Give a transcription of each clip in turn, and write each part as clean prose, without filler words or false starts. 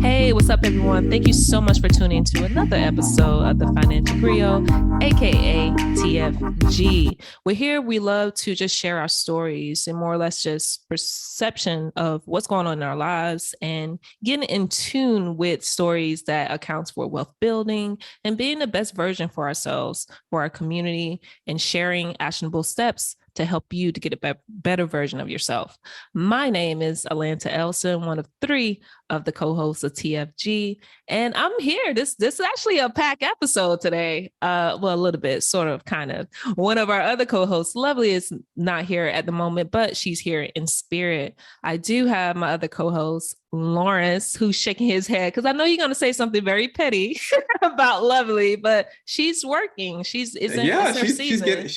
Hey, what's up, everyone? Thank you so much for tuning to another episode of the Financial Griot, aka TFG. We're here. We love to just share our stories and more or less just perception of what's going on in our lives and getting in tune with stories that accounts for wealth building and being the best version for ourselves, for our community, and sharing actionable steps to help you to get a better version of yourself. My name is Alanta Elson, one of three of the co-hosts of TFG, and I'm here. This is actually a pack episode today. Well, a little bit, sort of, kind of. One of our other co-hosts, Lovely, is not here at the moment, but she's here in spirit. I do have my other co-host, Lawrence, who's shaking his head because I know you're going to say something very petty about Lovely, but she's working. She's getting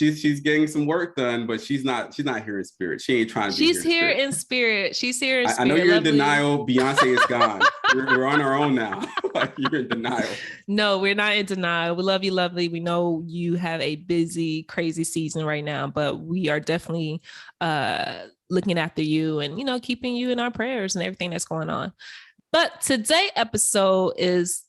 some work done, but she's not here in spirit. She ain't trying to be here. She's here in spirit. She's here in spirit. I know you're Lovely. in denial. Beyonce is gone. we're on our own now. You're in denial. No, we're not in denial. We love you, Lovely. We know you have a busy, crazy season right now, but we are definitely looking after you and, keeping you in our prayers and everything that's going on. But today's episode is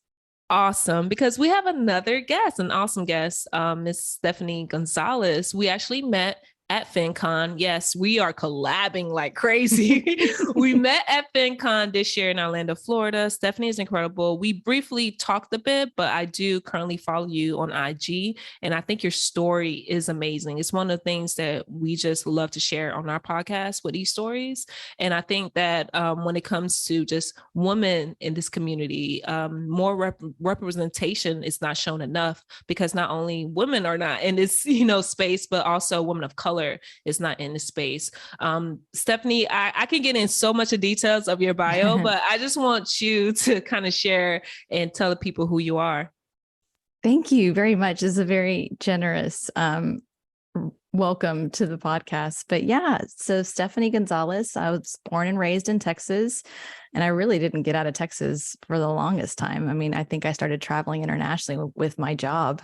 awesome because we have another guest, an awesome guest, Miss Stephanie Gonzales. We actually met at FinCon. Yes, we are collabing like crazy. We met at FinCon this year in Orlando, Florida. Stephanie is incredible. We briefly talked a bit, but I do currently follow you on IG, and I think your story is amazing. It's one of the things that we just love to share on our podcast with these stories. And I think that when it comes to just women in this community, more representation is not shown enough because not only women are not in this, space, but also women of color is not in the space. Stephanie, I can get in so much of details of your bio, but I just want you to kind of share and tell the people who you are. Thank you very much. It's a very generous welcome to the podcast. But yeah, so Stephanie Gonzales, I was born and raised in Texas, and I really didn't get out of Texas for the longest time. I mean, I think I started traveling internationally with my job.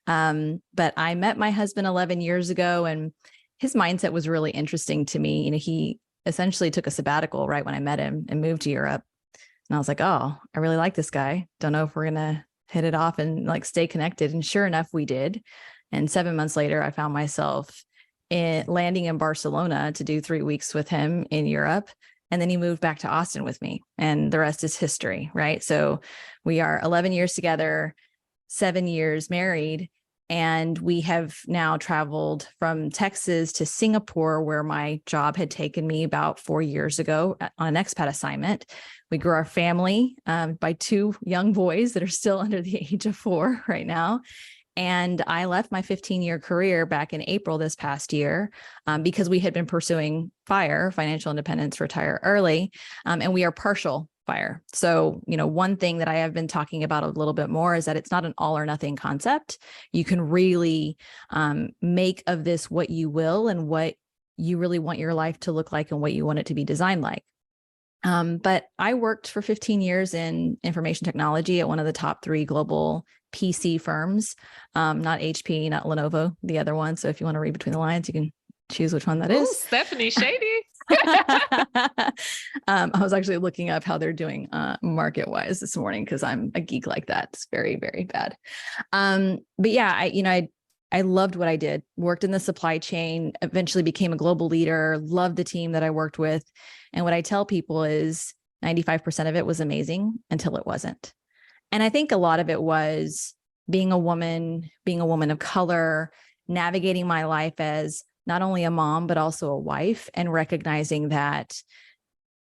But I met my husband 11 years ago, and his mindset was really interesting to me. He essentially took a sabbatical right when I met him and moved to Europe. And I was like, oh, I really like this guy. Don't know if we're going to hit it off and stay connected. And sure enough, we did. And 7 months later, I found myself landing in Barcelona to do 3 weeks with him in Europe. And then he moved back to Austin with me, and the rest is history, right? So we are 11 years together, 7 years married, and we have now traveled from Texas to Singapore, where my job had taken me about 4 years ago on an expat assignment. We grew our family by 2 young boys that are still under the age of 4 right now. And I left my 15-year career back in April this past year because we had been pursuing FIRE, financial independence, retire early, and we are partial FIRE. So, one thing that I have been talking about a little bit more is that it's not an all or nothing concept. You can really make of this what you will and what you really want your life to look like and what you want it to be designed like. But I worked for 15 years in information technology at one of the top 3 global PC firms, not HP, not Lenovo, the other one. So if you want to read between the lines, you can choose which one that is. Stephanie Shady. I was actually looking up how they're doing market-wise this morning because I'm a geek like that. It's very, very bad. But yeah, I loved what I did. Worked in the supply chain, eventually became a global leader, loved the team that I worked with. And what I tell people is 95% of it was amazing until it wasn't. And I think a lot of it was being a woman of color, navigating my life as not only a mom, but also a wife, and recognizing that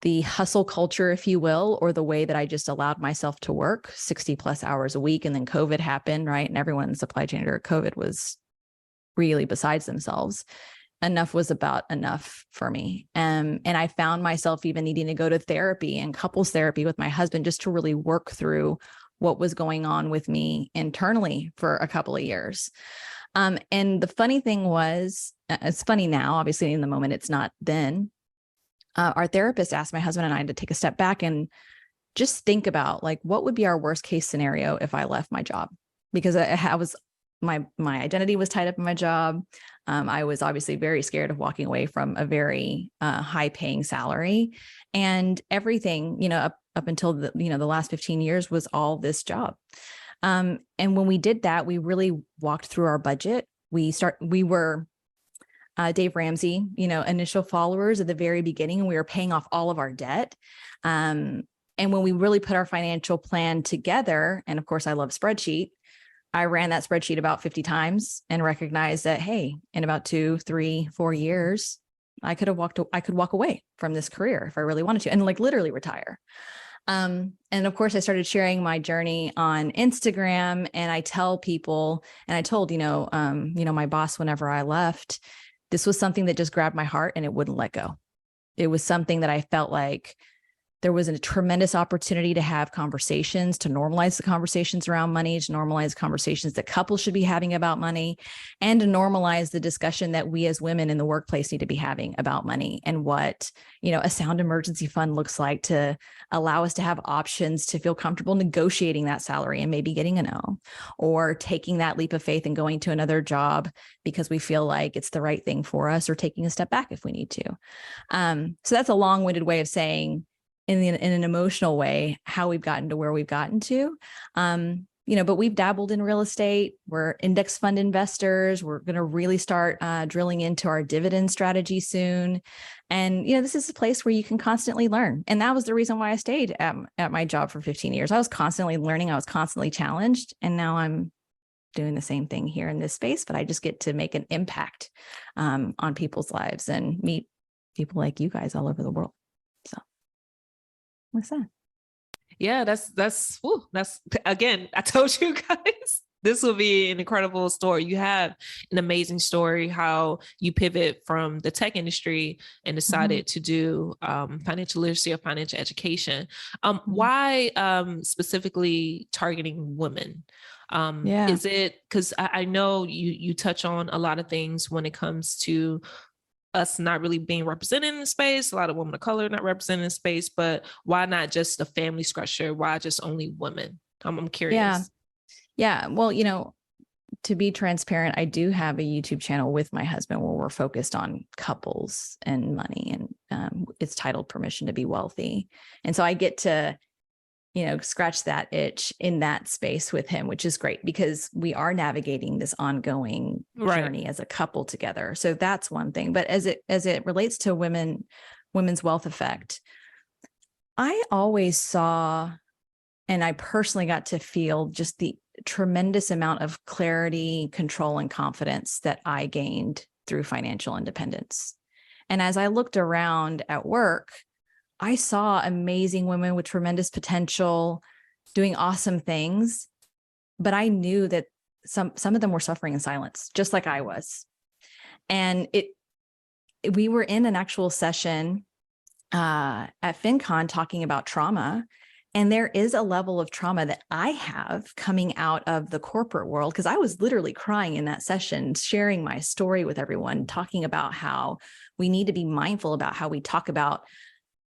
the hustle culture, if you will, or the way that I just allowed myself to work 60 plus hours a week. And then COVID happened, right? And everyone in the supply chain during COVID was really besides themselves. Enough was about enough for me. And I found myself even needing to go to therapy and couples therapy with my husband just to really work through what was going on with me internally for a couple of years. And the funny thing was, it's funny now, obviously in the moment, it's not then. Our therapist asked my husband and I to take a step back and just think about what would be our worst case scenario if I left my job? Because I was my identity was tied up in my job. I was obviously very scared of walking away from a very high paying salary, and everything, up until the last 15 years was all this job. And when we did that, we really walked through our budget. We were Dave Ramsey, initial followers at the very beginning, and we were paying off all of our debt. And when we really put our financial plan together, and of course I love spreadsheet, I ran that spreadsheet about 50 times and recognized that, hey, in about 2, 3, 4 years, I could walk away from this career if I really wanted to, and like literally retire. And of course I started sharing my journey on Instagram, and I tell people, and I told, my boss, whenever I left, this was something that just grabbed my heart and it wouldn't let go. It was something that I felt like there was a tremendous opportunity to have conversations, to normalize the conversations around money, to normalize conversations that couples should be having about money, and to normalize the discussion that we as women in the workplace need to be having about money and what, a sound emergency fund looks like to allow us to have options to feel comfortable negotiating that salary and maybe getting a no, or taking that leap of faith and going to another job because we feel like it's the right thing for us, or taking a step back if we need to. So that's a long-winded way of saying, in an emotional way, how we've gotten to where we've gotten to. But we've dabbled in real estate. We're index fund investors. We're going to really start drilling into our dividend strategy soon. And, this is a place where you can constantly learn. And that was the reason why I stayed at my job for 15 years. I was constantly learning. I was constantly challenged. And now I'm doing the same thing here in this space, but I just get to make an impact on people's lives and meet people like you guys all over the world. So. What's that? Yeah, that's again, I told you guys, this will be an incredible story. You have an amazing story, how you pivot from the tech industry and decided to do financial literacy or financial education. Why specifically targeting women? Is it because I know you touch on a lot of things when it comes to us not really being represented in the space, a lot of women of color not represented in space, but why not just a family structure? Why just only women? I'm curious. Yeah. Well, to be transparent, I do have a YouTube channel with my husband where we're focused on couples and money, and it's titled Permission to Be Wealthy. And so I get to, scratch that itch in that space with him, which is great because we are navigating this ongoing journey as a couple together. So that's one thing. But as it relates to women's wealth effect, I always saw, and I personally got to feel just the tremendous amount of clarity, control, and confidence that I gained through financial independence. And as I looked around at work, I saw amazing women with tremendous potential doing awesome things, but I knew that some of them were suffering in silence, just like I was. And we were in an actual session at FinCon talking about trauma. And there is a level of trauma that I have coming out of the corporate world, because I was literally crying in that session, sharing my story with everyone, talking about how we need to be mindful about how we talk about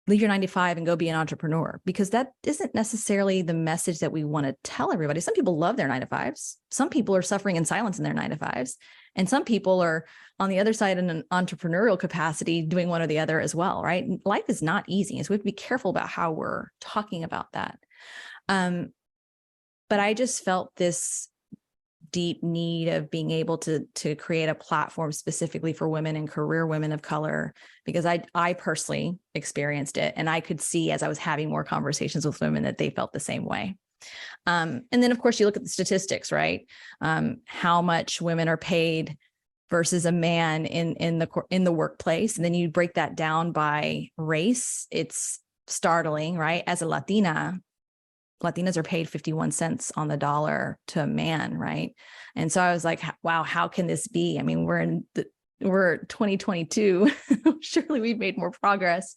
leave your 9-to-5 and go be an entrepreneur, because that isn't necessarily the message that we want to tell everybody. Some people love their 9-to-5s. Some people are suffering in silence in their 9-to-5s. And some people are on the other side in an entrepreneurial capacity doing one or the other as well, right? Life is not easy. So we have to be careful about how we're talking about that. But I just felt this deep need of being able to create a platform specifically for women and career women of color, because I personally experienced it. And I could see as I was having more conversations with women that they felt the same way. And then of course you look at the statistics, right? How much women are paid versus a man in the workplace. And then you break that down by race. It's startling, right? As a Latinas are paid 51 cents on the dollar to a man, right? And so I was like, wow, how can this be? I mean, we're 2022. Surely we've made more progress.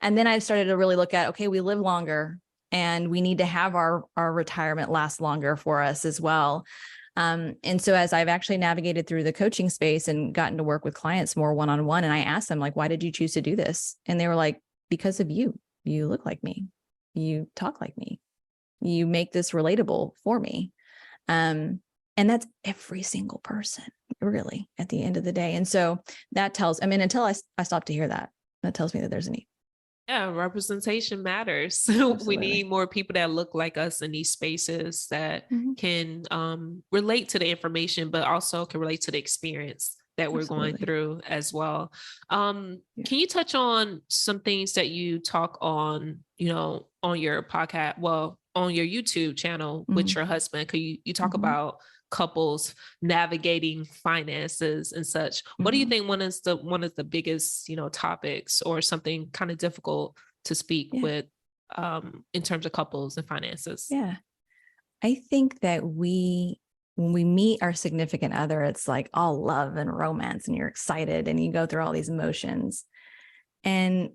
And then I started to really look at, okay, we live longer and we need to have our retirement last longer for us as well. And so as I've actually navigated through the coaching space and gotten to work with clients more one-on-one, and I asked them, like, why did you choose to do this? And they were like, because of you. You look like me. You talk like me. You make this relatable for me. And that's every single person, really, at the end of the day. And so that tells, until I stop to hear that, that tells me that there's a need. Yeah, representation matters. We Absolutely. need more people that look like us in these spaces that Mhm. can relate to the information, but also can relate to the experience that we're going Absolutely. through as well. Yeah. Can you touch on some things that you talk on, on your podcast, well, on your YouTube channel with Mhm. your husband? Because you talk Mhm. about couples navigating finances and such. What do you Mhm. think one of the biggest, topics or something kind of difficult to speak Yeah. with in terms of couples and finances? Yeah. I think that when we meet our significant other, it's like all love and romance, and you're excited and you go through all these emotions. And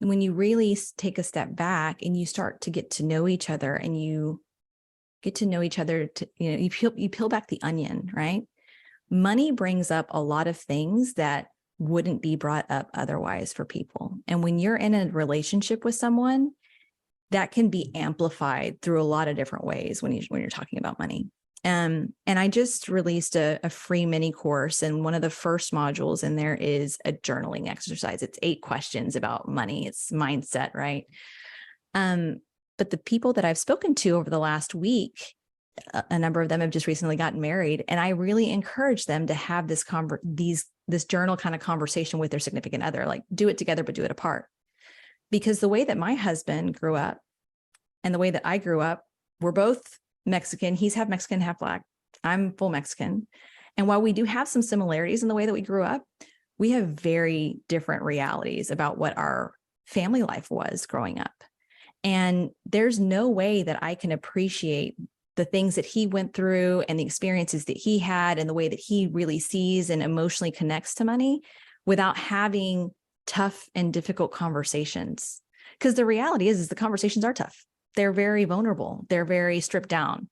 when you really take a step back and you start to get to know each other, and you get to know each other, you peel back the onion, right? Money brings up a lot of things that wouldn't be brought up otherwise for people. And when you're in a relationship with someone, that can be amplified through a lot of different ways when you're talking about money. And I just released a free mini course, and one of the first modules in there is a journaling exercise. It's 8 questions about money. It's mindset, right? But the people that I've spoken to over the last week, a number of them have just recently gotten married, and I really encourage them to have this journal kind of conversation with their significant other, like do it together, but do it apart. Because the way that my husband grew up and the way that I grew up, we're both Mexican. He's half Mexican, half Black. I'm full Mexican. And while we do have some similarities in the way that we grew up, we have very different realities about what our family life was growing up. And there's no way that I can appreciate the things that he went through and the experiences that he had and the way that he really sees and emotionally connects to money without having tough and difficult conversations. Because the reality is the conversations are tough. They're very vulnerable. They're very stripped down.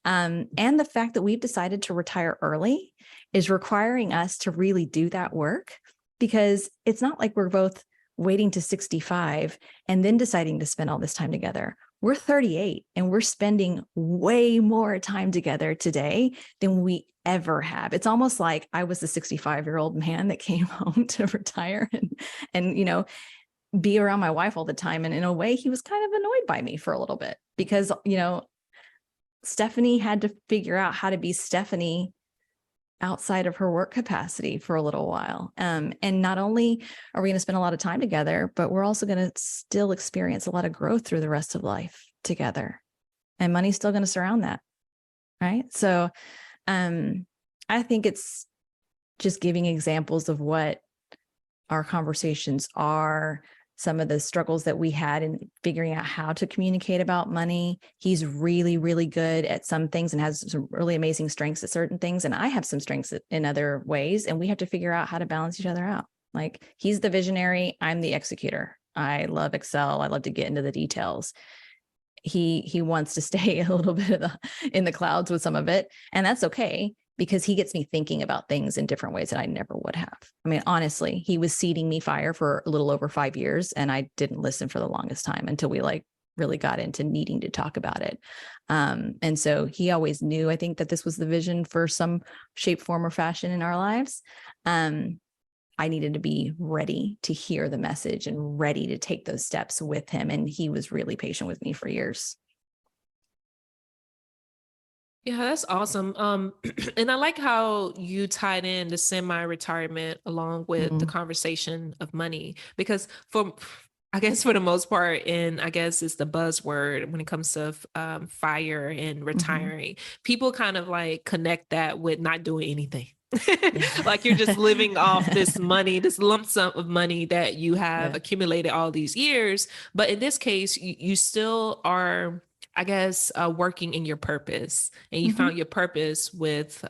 And the fact that we've decided to retire early is requiring us to really do that work, because it's not like we're both waiting to 65 and then deciding to spend all this time together. We're 38 and we're spending way more time together today than we ever have. It's almost like I was the 65-year-old man that came home to retire and be around my wife all the time. And in a way, he was kind of annoyed by me for a little bit because, Stephanie had to figure out how to be Stephanie outside of her work capacity for a little while. And not only are we going to spend a lot of time together, but we're also going to still experience a lot of growth through the rest of life together. And money's still going to surround that. Right. So I think it's just giving examples of what our conversations are, some of the struggles that we had in figuring out how to communicate about money. He's really, really good at some things and has some really amazing strengths at certain things. And I have some strengths in other ways. And we have to figure out how to balance each other out. Like, he's the visionary. I'm the executor. I love Excel. I love to get into the details. He wants to stay a little bit in the clouds with some of it. And that's okay, because he gets me thinking about things in different ways that I never would have. I mean, honestly, he was seeding me fire for a little over 5 years, and I didn't listen for the longest time until we really got into needing to talk about it. And so he always knew, I think, that this was the vision for some shape, form, or fashion in our lives. I needed to be ready to hear the message and ready to take those steps with him. And he was really patient with me for years. Yeah, that's awesome. And I like how you tied in the semi-retirement along with the Mm-hmm. conversation of money, because I guess for the most part, and I guess it's the buzzword when it comes to fire and retiring, people kind of like connect that with not doing anything. Like you're just living off this money, this lump sum of money that you have Yeah. accumulated all these years. But in this case, you still are, I guess, working in your purpose, and you Mm-hmm. found your purpose with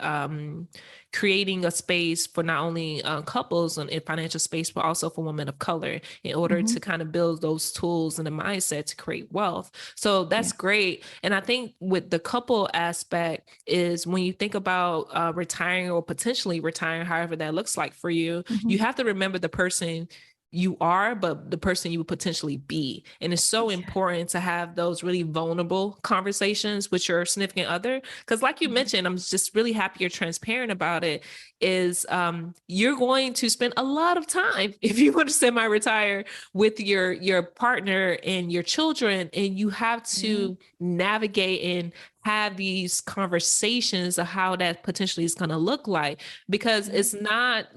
creating a space for not only couples in financial space, but also for women of color in order Mm-hmm. to kind of build those tools and the mindset to create wealth. So that's Yeah. great. And I think with the couple aspect is when you think about retiring or potentially retiring, however that looks like for you, Mm-hmm. you have to remember the person you are, but the person you would potentially be. And it's so important to have those really vulnerable conversations with your significant other. Because like you mentioned, I'm just really happy you're transparent about it, is you're going to spend a lot of time, if you want to semi-retire, with your partner and your children, and you have to navigate and have these conversations of how that potentially is going to look like, because it's not,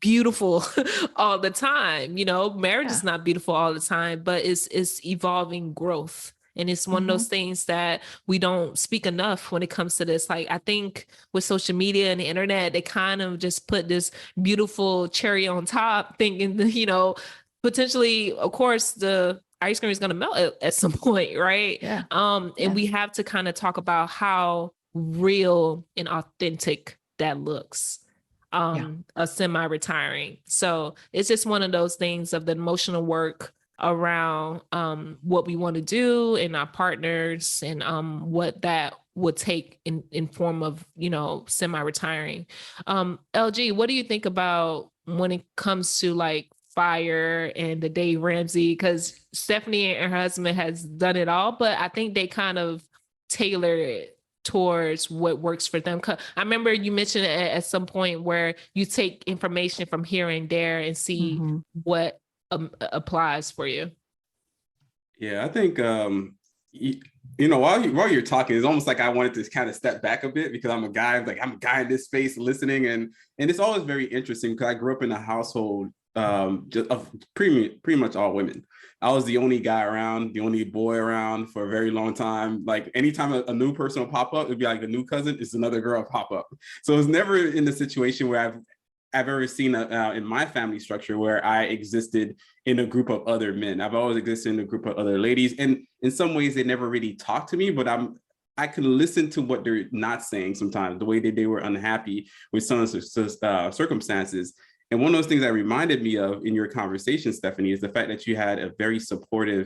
beautiful all the time. Marriage is not beautiful all the time, but it's evolving growth. And it's one of those things that we don't speak enough when it comes to this. Like, I think with social media and the internet, they kind of just put this beautiful cherry on top, thinking, potentially, of course, the ice cream is going to melt at some point, right? Yeah. And we have to kind of talk about how real and authentic that looks. A semi-retiring. So it's just one of those things of the emotional work around what we want to do and our partners, and what that would take in form of, semi-retiring. LG, what do you think about when it comes to like fire and the Dave Ramsey? Because Stephanie and her husband has done it all, but I think they kind of tailor it towards what works for them. I remember you mentioned at some point where you take information from here and there and see what applies for you. Yeah, I think while you're talking, it's almost like I wanted to kind of step back a bit, because I'm a guy in this space listening, and it's always very interesting because I grew up in a household just of pretty much all women. I was the only guy around, the only boy around for a very long time. Like anytime a new person will pop up, it'd be like a new cousin, it's another girl pop up. So it's never in the situation where I've ever seen in my family structure where I existed in a group of other men. I've always existed in a group of other ladies. And in some ways, they never really talk to me, but I can listen to what they're not saying sometimes, the way that they were unhappy with some circumstances. And one of those things that reminded me of in your conversation, Stephanie, is the fact that you had a very supportive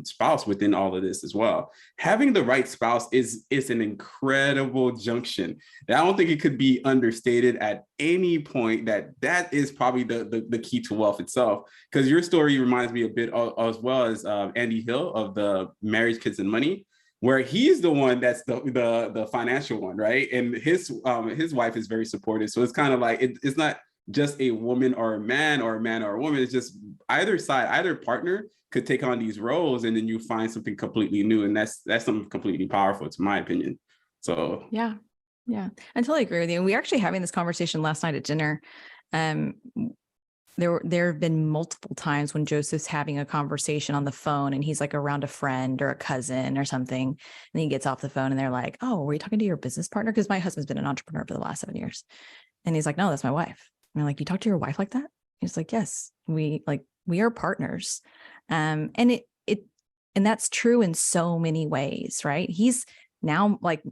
spouse within all of this as well. Having the right spouse is an incredible junction. And I don't think it could be understated at any point that is probably the key to wealth itself. Because your story reminds me a bit as well as Andy Hill of the Marriage, Kids, and Money, where he's the one that's the financial one, right? And his wife is very supportive. So it's kind of like it's not just a woman or a man or a woman. It's just either side, either partner could take on these roles, and then you find something completely new. And that's something completely powerful, to my opinion. So yeah, I totally agree with you. And we were actually having this conversation last night at dinner. There have been multiple times when Joseph's having a conversation on the phone and he's like around a friend or a cousin or something, and he gets off the phone and they're like, "Oh, were you talking to your business partner?" Because my husband's been an entrepreneur for the last 7 years. And he's like, "No, that's my wife." And I'm like, "You talk to your wife like that?" He's like, "Yes, we are partners." And that's true in so many ways, right? He's now, like,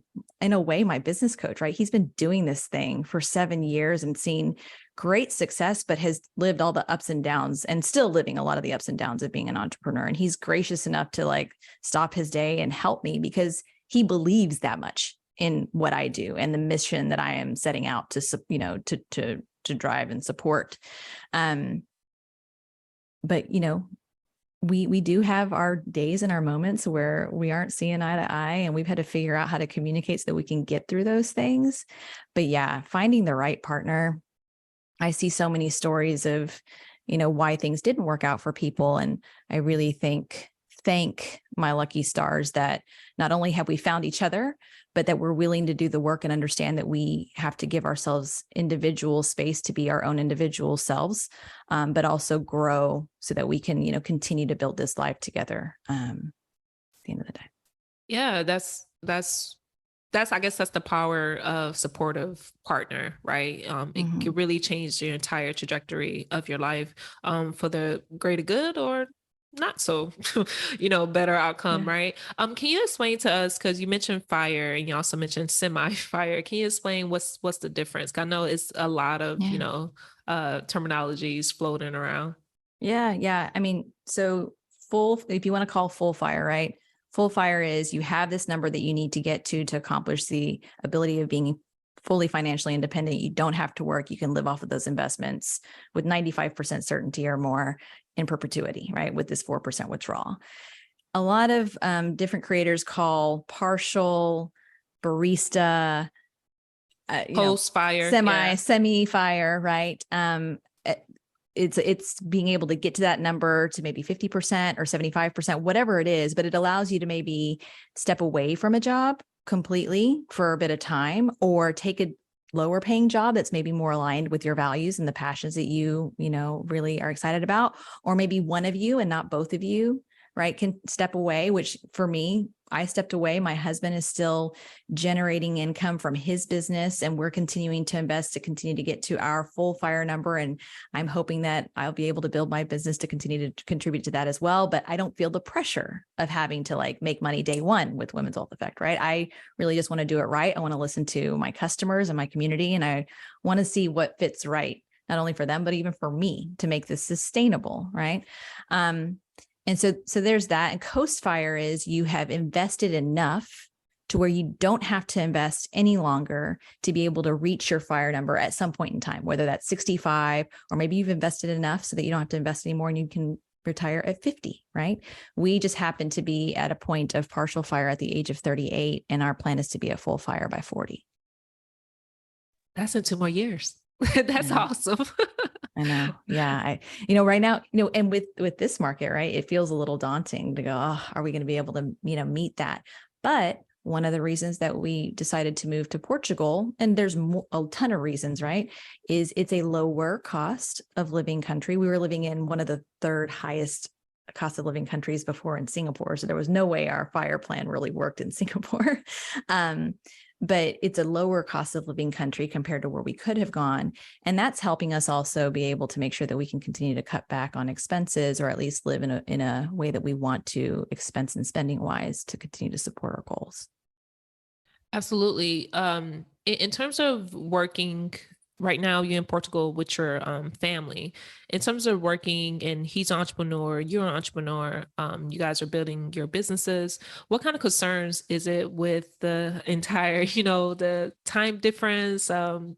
in a way, my business coach, right? He's been doing this thing for 7 years and seen great success, but has lived all the ups and downs and still living a lot of the ups and downs of being an entrepreneur. And he's gracious enough to like stop his day and help me because he believes that much in what I do and the mission that I am setting out to drive and support. But we do have our days and our moments where we aren't seeing eye to eye, and we've had to figure out how to communicate so that we can get through those things. But yeah, finding the right partner. I see so many stories of, why things didn't work out for people. And I really thank my lucky stars that not only have we found each other, but that we're willing to do the work and understand that we have to give ourselves individual space to be our own individual selves, but also grow so that we can, continue to build this life together at the end of the day. Yeah, that's I guess that's the power of supportive partner, right? It can really change your entire trajectory of your life for the greater good or not so, better outcome, right? Can you explain to us, because you mentioned fire and you also mentioned semi-fire. Can you explain what's the difference? I know it's a lot of, terminologies floating around. Yeah. I mean, so if you want to call full fire, right? Full fire is you have this number that you need to get to accomplish the ability of being fully financially independent. You don't have to work. You can live off of those investments with 95% certainty or more in perpetuity, right? With this 4% withdrawal. A lot of different creators call partial, barista, Post fire. semi fire, right? It's being able to get to that number to maybe 50% or 75%, whatever it is, but it allows you to maybe step away from a job completely for a bit of time, or take a lower paying job that's maybe more aligned with your values and the passions that you really are excited about, or maybe one of you and not both of you, right, can step away, which for me, I stepped away. My husband is still generating income from his business, and we're continuing to invest to continue to get to our full fire number. And I'm hoping that I'll be able to build my business to continue to contribute to that as well. But I don't feel the pressure of having to like make money day one with Women's Wealth Effect, right? I really just want to do it right. I want to listen to my customers and my community, and I want to see what fits right, not only for them, but even for me to make this sustainable, right? And so there's that. And Coast Fire is you have invested enough to where you don't have to invest any longer to be able to reach your fire number at some point in time, whether that's 65, or maybe you've invested enough so that you don't have to invest anymore and you can retire at 50, right? We just happen to be at a point of partial fire at the age of 38, and our plan is to be at full fire by 40. That's in 2 more years. That's awesome. I know. Yeah. Right now, and with this market, right, it feels a little daunting to go, oh, are we going to be able to, meet that? But one of the reasons that we decided to move to Portugal, and there's a ton of reasons, right, is it's a lower cost of living country. We were living in one of the third highest cost of living countries before in Singapore. So there was no way our fire plan really worked in Singapore. But it's a lower cost of living country compared to where we could have gone. And that's helping us also be able to make sure that we can continue to cut back on expenses, or at least live in a way that we want to, expense and spending wise, to continue to support our goals. Absolutely. In terms of working right now, you're in Portugal with your family. In terms of working, and he's an entrepreneur, you're an entrepreneur, you guys are building your businesses. What kind of concerns is it with the entire, the time difference,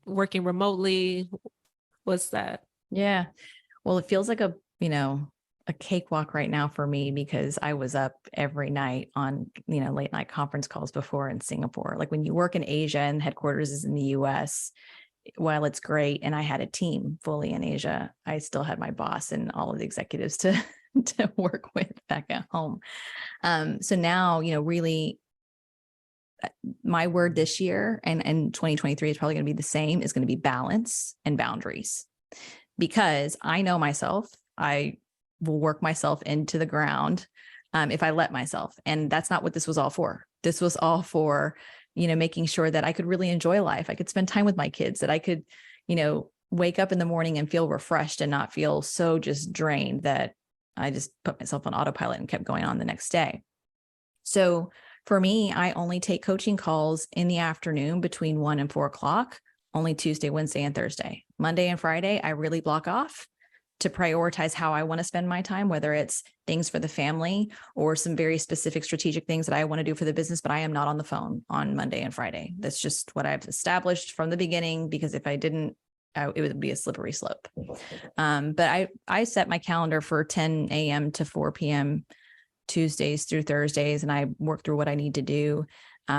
working remotely? What's that? Yeah. Well, it feels like a cakewalk right now for me, because I was up every night on, late night conference calls before in Singapore. Like when you work in Asia and headquarters is in the US, while it's great, and I had a team fully in Asia, I still had my boss and all of the executives to work with back at home. So now, really, my word this year and 2023 is probably going to be the same, is going to be balance and boundaries, because I know myself, I will work myself into the ground if I let myself. And that's not what this was all for. This was all for making sure that I could really enjoy life. I could spend time with my kids, that I could, wake up in the morning and feel refreshed and not feel so just drained that I just put myself on autopilot and kept going on the next day. So for me, I only take coaching calls in the afternoon between 1 and 4 o'clock, only Tuesday, Wednesday, and Thursday. Monday and Friday, I really block off to prioritize how I want to spend my time, whether it's things for the family or some very specific strategic things that I want to do for the business, but I am not on the phone on Monday and Friday. That's just what I've established from the beginning, because if I didn't, it would be a slippery slope. But I set my calendar for 10 a.m. to 4 p.m. Tuesdays through Thursdays, and I work through what I need to do.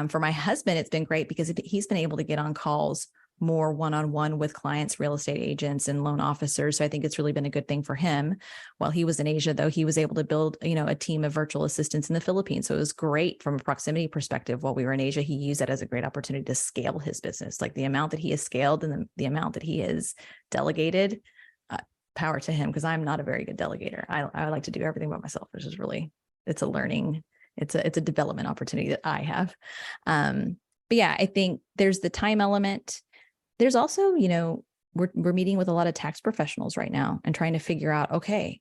For my husband, it's been great because he's been able to get on calls more one-on-one with clients, real estate agents, and loan officers. So I think it's really been a good thing for him. While he was in Asia, though, he was able to build, a team of virtual assistants in the Philippines. So it was great from a proximity perspective. While we were in Asia, he used that as a great opportunity to scale his business. Like the amount that he has scaled and the amount that he has delegated, power to him, because I'm not a very good delegator. I like to do everything by myself, which is really, it's a development opportunity that I have. But yeah, I think there's the time element. There's also, we're meeting with a lot of tax professionals right now and trying to figure out, okay,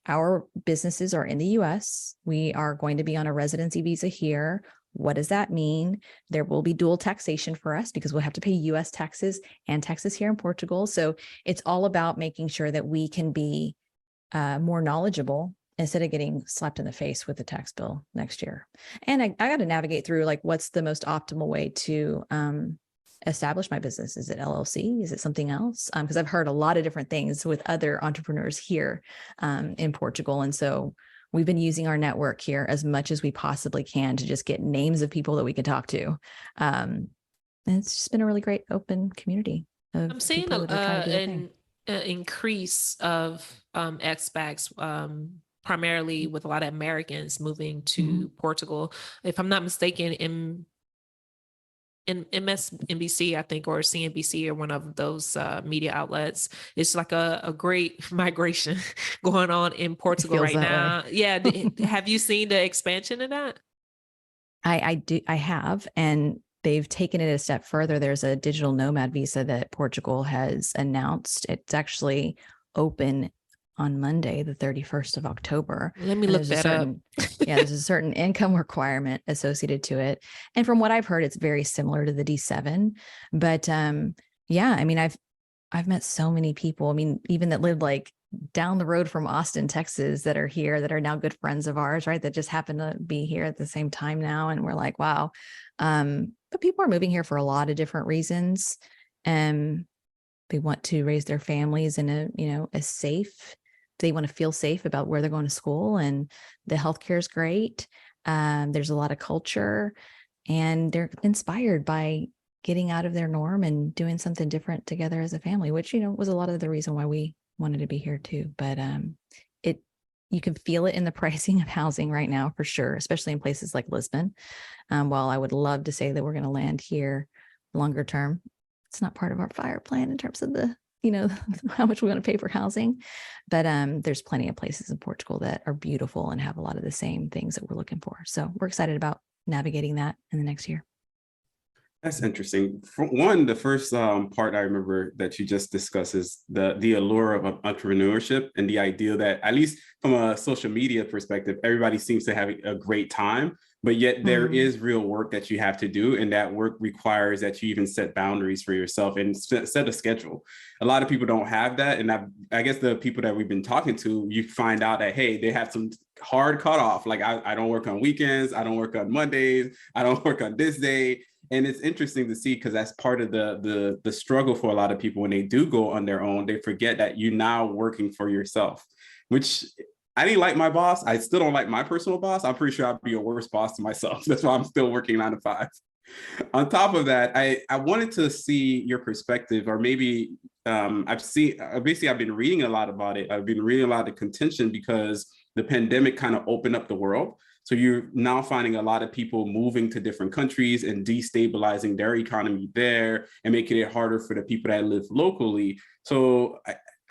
our businesses are in the US. We are going to be on a residency visa here. What does that mean? There will be dual taxation for us because we'll have to pay US taxes and taxes here in Portugal. So it's all about making sure that we can be more knowledgeable instead of getting slapped in the face with the tax bill next year. And I got to navigate through like, what's the most optimal way to establish my business? Is it LLC? Is it something else? Because I've heard a lot of different things with other entrepreneurs here in Portugal. And so we've been using our network here as much as we possibly can to just get names of people that we can talk to. And it's just been a really great open community of I'm seeing people that are trying to do their thing. an increase of expats, primarily with a lot of Americans moving to Portugal. If I'm not mistaken, in MSNBC, I think, or CNBC, or one of those media outlets, it's like a great migration going on in Portugal right now. Yeah. Have you seen the expansion of that? I have, and they've taken it a step further. There's a digital nomad visa that Portugal has announced. It's actually open on Monday, the 31st of October. Let me look that up. Yeah, there's a certain income requirement associated to it. And from what I've heard, it's very similar to the D7. But yeah, I mean, I've met so many people. I mean, even that lived like down the road from Austin, Texas, that are here, that are now good friends of ours, right? That just happen to be here at the same time now. And we're like, wow. But people are moving here for a lot of different reasons. And they want to raise their families in a safe, they want to feel safe about where they're going to school, and the healthcare is great. There's a lot of culture, and they're inspired by getting out of their norm and doing something different together as a family, which, was a lot of the reason why we wanted to be here too. But you can feel it in the pricing of housing right now for sure, especially in places like Lisbon. While I would love to say that we're going to land here longer term, it's not part of our fire plan in terms of the, how much we want to pay for housing. But there's plenty of places in Portugal that are beautiful and have a lot of the same things that we're looking for. So we're excited about navigating that in the next year. That's interesting. For one, the first part I remember that you just discussed is the allure of entrepreneurship, and the idea that, at least from a social media perspective, everybody seems to have a great time, but yet there is real work that you have to do. And that work requires that you even set boundaries for yourself and set a schedule. A lot of people don't have that. And I guess the people that we've been talking to, you find out that, hey, they have some hard cutoff. Like I don't work on weekends. I don't work on Mondays. I don't work on this day. And it's interesting to see, because that's part of the struggle for a lot of people. When they do go on their own, they forget that you're now working for yourself, which I didn't like my boss. I still don't like my personal boss. I'm pretty sure I'd be a worse boss to myself. That's why I'm still working 9 to 5. On top of that, I wanted to see your perspective, or maybe I've been reading a lot about it. I've been reading a lot of contention because the pandemic kind of opened up the world. So you're now finding a lot of people moving to different countries and destabilizing their economy there and making it harder for the people that live locally. So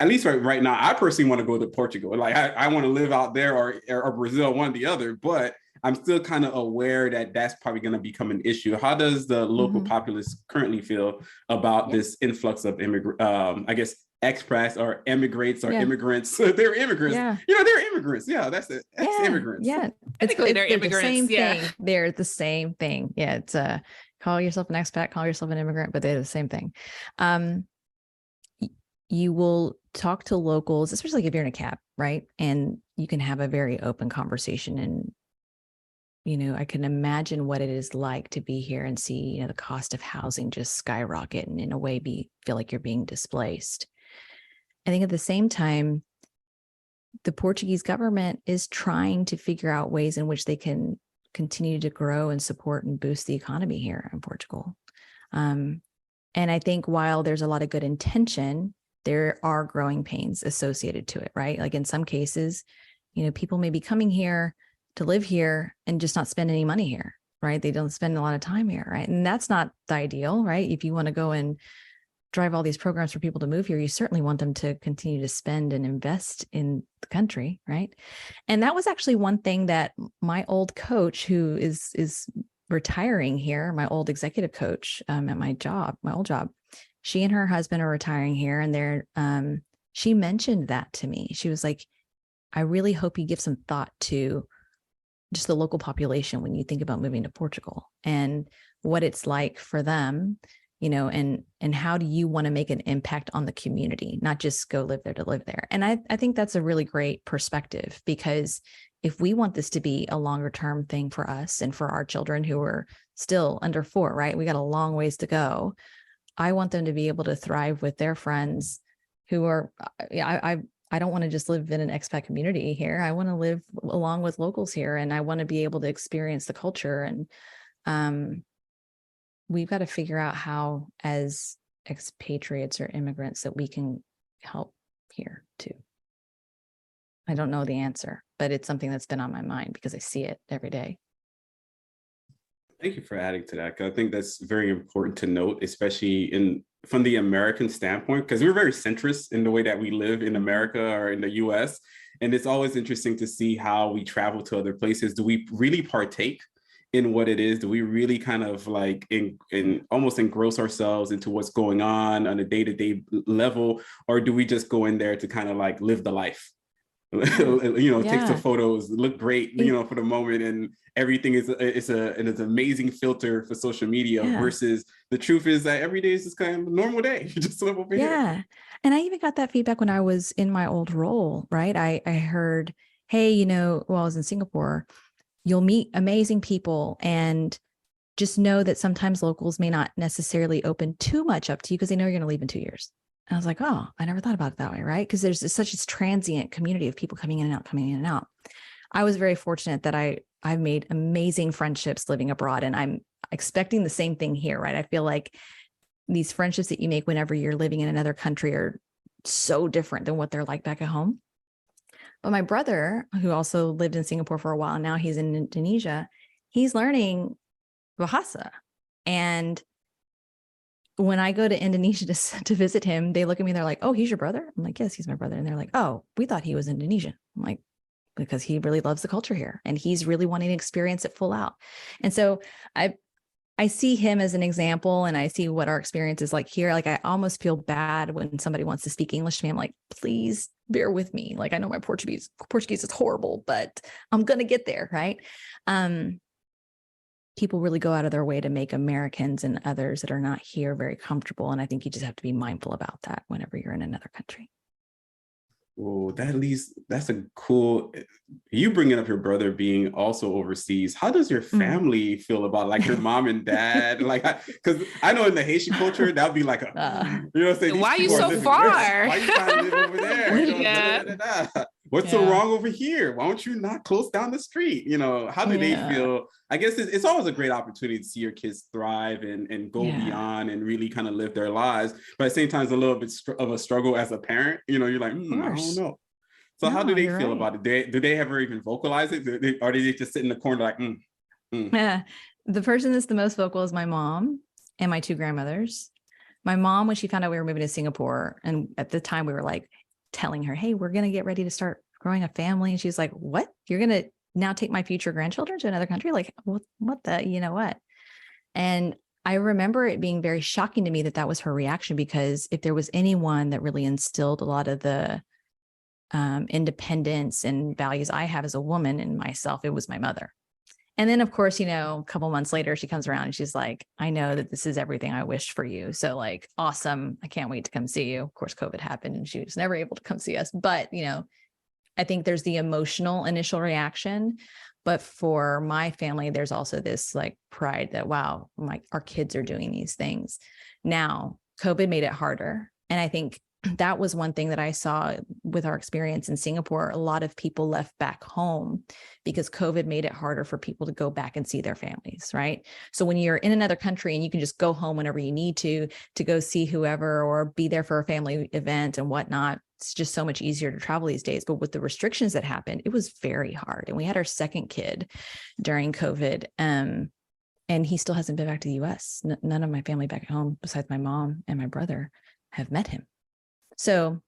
at least right now, I personally want to go to Portugal. Like I want to live out there, or Brazil, one or the other, but I'm still kind of aware that that's probably going to become an issue. How does the local populace currently feel about this influx of expats or immigrants or immigrants? They're immigrants. Yeah. They're immigrants. Yeah, that's it. Immigrants. Yeah. They're immigrants. The same yeah. thing. They're the same thing. Yeah. It's call yourself an expat, call yourself an immigrant, but they're the same thing. You will talk to locals, especially if you're in a cab, right? And you can have a very open conversation. And I can imagine what it is like to be here and see, the cost of housing just skyrocket, and in a way feel like you're being displaced. I think at the same time, the Portuguese government is trying to figure out ways in which they can continue to grow and support and boost the economy here in Portugal. And I think while there's a lot of good intention, there are growing pains associated to it, right? Like in some cases, people may be coming here to live here and just not spend any money here, right? They don't spend a lot of time here, right? And that's not the ideal, right? If you want to go and drive all these programs for people to move here, you certainly want them to continue to spend and invest in the country, right? And that was actually one thing that my old coach, who is retiring here, my old executive coach at my old job, she and her husband are retiring here, and she mentioned that to me. She was like, I really hope you give some thought to just the local population when you think about moving to Portugal, and what it's like for them, and how do you want to make an impact on the community, not just go live there to live there. And I think that's a really great perspective, because if we want this to be a longer term thing for us and for our children who are still under 4, right? We got a long ways to go. I want them to be able to thrive with their friends who are, I don't want to just live in an expat community here. I want to live along with locals here, and I want to be able to experience the culture. And we've got to figure out how, as expatriates or immigrants, that we can help here too. I don't know the answer, but it's something that's been on my mind because I see it every day. Thank you for adding to that, because I think that's very important to note, especially from the American standpoint, because we're very centrist in the way that we live in America or in the US. And it's always interesting to see how we travel to other places. Do we really partake in what it is? Do we really kind of like in almost engross ourselves into what's going on a day-to-day level? Or do we just go in there to kind of like live the life? Take some photos, look great, for the moment, and everything is an amazing filter for social media, versus the truth is that every day is just kind of a normal day. You just live over here. And I even got that feedback when I was in my old role, right? I heard, hey, while I was in Singapore, you'll meet amazing people, and just know that sometimes locals may not necessarily open too much up to you because they know you're going to leave in 2 years. And I was like, oh, I never thought about it that way, right? Because there's such a transient community of people coming in and out, coming in and out. I was very fortunate that I've made amazing friendships living abroad, and I'm expecting the same thing here, right? I feel like these friendships that you make whenever you're living in another country are so different than what they're like back at home. But my brother, who also lived in Singapore for a while, now he's in Indonesia, he's learning Bahasa. And when I go to Indonesia to visit him, they look at me, they're like, oh, he's your brother? I'm like, yes, he's my brother. And they're like, oh, we thought he was Indonesian. I'm like, because he really loves the culture here and he's really wanting to experience it full out. And so I see him as an example, and I see what our experience is like here. Like, I almost feel bad when somebody wants to speak English to me. I'm like, please bear with me. Like, I know my Portuguese is horrible, but I'm going to get there. Right. People really go out of their way to make Americans and others that are not here very comfortable. And I think you just have to be mindful about that whenever you're in another country. Oh, that's a cool, you bringing up your brother being also overseas. How does your family feel about, like, your mom and dad? Like, because I know in the Haitian culture, that'd be like why are you so far? Why are you trying to live over there? What's so wrong over here? Why don't you not close down the street? How do they feel? I guess it's always a great opportunity to see your kids thrive and go beyond and really kind of live their lives. But at the same time, it's a little bit of a struggle as a parent. You're like, I don't know. So how do they feel about it? Do they ever even vocalize it? Or do they just sit in the corner like, Yeah. The person that's the most vocal is my mom and my two grandmothers. My mom, when she found out we were moving to Singapore, and at the time we were like telling her, hey, we're going to get ready to start growing a family. And she's like, what? You're going to now take my future grandchildren to another country? Like, what what? And I remember it being very shocking to me that was her reaction, because if there was anyone that really instilled a lot of the independence and values I have as a woman in myself, it was my mother. And then, of course, a couple months later, she comes around and she's like, I know that this is everything I wished for you. So, like, awesome. I can't wait to come see you. Of course, COVID happened and she was never able to come see us. But, I think there's the emotional initial reaction. But for my family, there's also this like pride that, wow, our kids are doing these things. Now, COVID made it harder. And I think that was one thing that I saw with our experience in Singapore. A lot of people left back home because COVID made it harder for people to go back and see their families, right? So when you're in another country and you can just go home whenever you need to go see whoever or be there for a family event and whatnot, it's just so much easier to travel these days. But with the restrictions that happened, it was very hard. And we had our second kid during COVID. And he still hasn't been back to the US. None of my family back at home, besides my mom and my brother, have met him. So,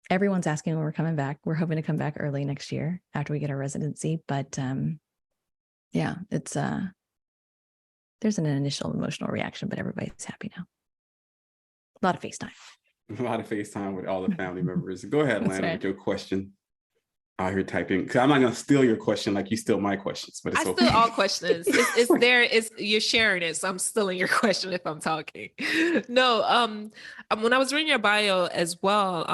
everyone's asking when we're coming back. We're hoping to come back early next year after we get our residency. But it's there's an initial emotional reaction, but everybody's happy now. A lot of FaceTime. A lot of FaceTime with all the family members. Go ahead, Lana, with your question. Out here typing, because I'm not going to steal your question like you steal my questions, but it's okay. Steal all questions. You're sharing it, so I'm stealing your question if I'm talking. No, when I was reading your bio as well,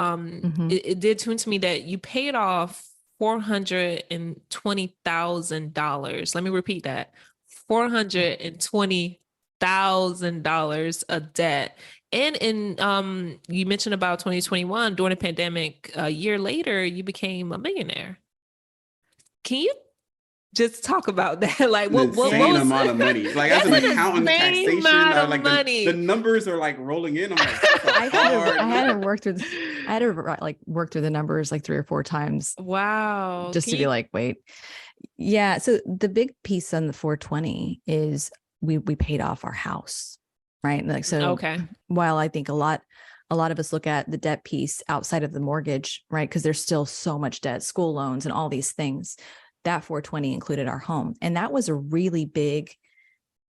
it did tune to me that you paid off $420,000. Let me repeat that: $420,000 $100,000 of debt. And you mentioned about 2021 during the pandemic, a year later, you became a millionaire. Can you just talk about that? Like An what insane was amount of money. Like as that's an an accountant, insane taxation, amount of like money. the numbers are like rolling in. I'm like, that's a I hard had to number. work through I had to like work through the numbers like 3 or 4 times Wow. just to be like, wait. Yeah. So the big piece on the 420 is we paid off our house. Right. Like, so okay. while I think a lot of us look at the debt piece outside of the mortgage, right? Because there's still so much debt, school loans and all these things. That 420 included our home. And that was a really big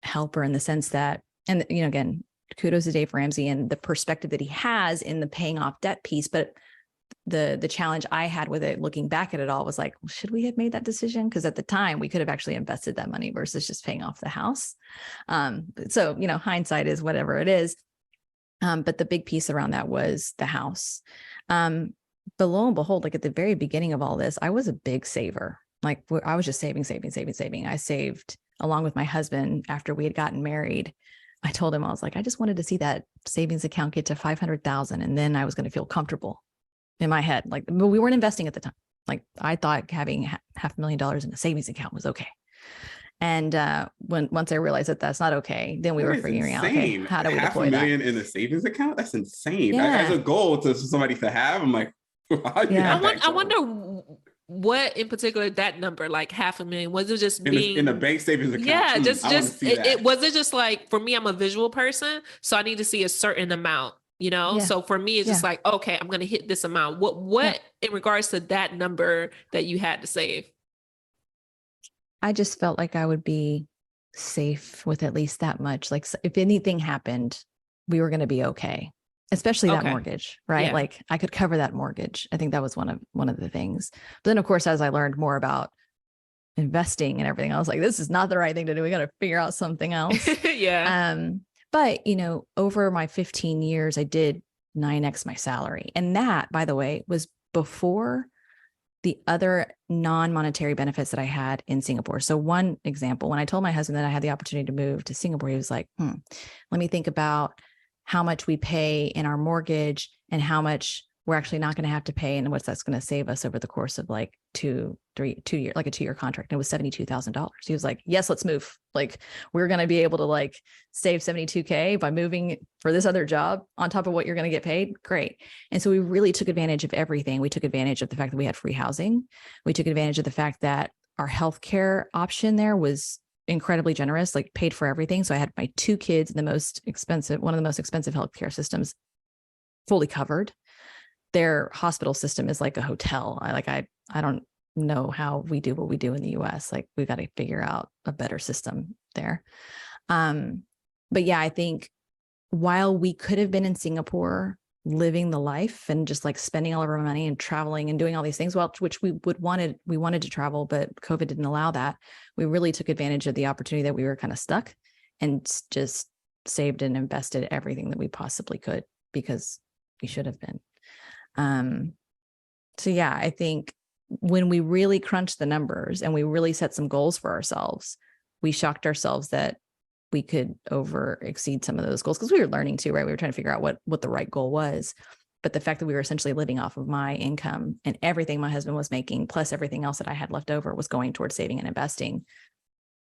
helper in the sense that, and you know, again, kudos to Dave Ramsey and the perspective that he has in the paying off debt piece. But the challenge I had with it, looking back at it all, was like, well, should we have made that decision? Because at the time we could have actually invested that money versus just paying off the house. So, you know, hindsight is whatever it is. But the big piece around that was the house. But lo and behold, like at the very beginning of all this, I was a big saver. Like I was just saving. I saved along with my husband after we had gotten married. I told him, I was like, I just wanted to see that savings account get to 500,000. And then I was going to feel comfortable in my head. Like, but we weren't investing at the time. Like I thought having $500,000 in a savings account was okay. And once I realized that that's not okay, then we were figuring out, okay, how do we deploy that? $500,000 in a savings account? That's insane. Yeah. As a goal to somebody to have, I'm like, how do you have that I goal? wonder what in particular that number, like 500,000, was it just being in a bank savings account? Yeah, I wanna see that. it was it just like, for me, I'm a visual person, so I need to see a certain amount, you know? Yeah. So for me, it's just like, okay, I'm gonna hit this amount. What in regards to that number that you had to save? I just felt like I would be safe with at least that much. Like if anything happened, we were going to be okay, especially that mortgage, right? Yeah. Like I could cover that mortgage. I think that was one of the things. But then of course, as I learned more about investing and everything, I was like, this is not the right thing to do. We got to figure out something else. Yeah. But you know, over my 15 years, I did 9x my salary. And that, by the way, was before the other non-monetary benefits that I had in Singapore. So one example, when I told my husband that I had the opportunity to move to Singapore, he was like, let me think about how much we pay in our mortgage and how much we're actually not going to have to pay and what that's going to save us over the course of like 2 years, like a 2-year contract. And it was $72,000. He was like, yes, let's move. Like we're going to be able to like save $72K by moving for this other job on top of what you're going to get paid. Great. And so we really took advantage of everything. We took advantage of the fact that we had free housing. We took advantage of the fact that our healthcare option there was incredibly generous, like paid for everything. So I had my 2 kids in one of the most expensive healthcare systems fully covered. Their hospital system is like a hotel. I don't know how we do what we do in the US. Like we've got to figure out a better system there. But yeah, I think while we could have been in Singapore living the life and just like spending all of our money and traveling and doing all these things, well, which we wanted to travel, but COVID didn't allow that. We really took advantage of the opportunity that we were kind of stuck and just saved and invested everything that we possibly could because we should have been. So yeah, I think when we really crunched the numbers and we really set some goals for ourselves, we shocked ourselves that we could exceed some of those goals because we were learning too, right? We were trying to figure out what the right goal was. But the fact that we were essentially living off of my income and everything my husband was making, plus everything else that I had left over was going towards saving and investing,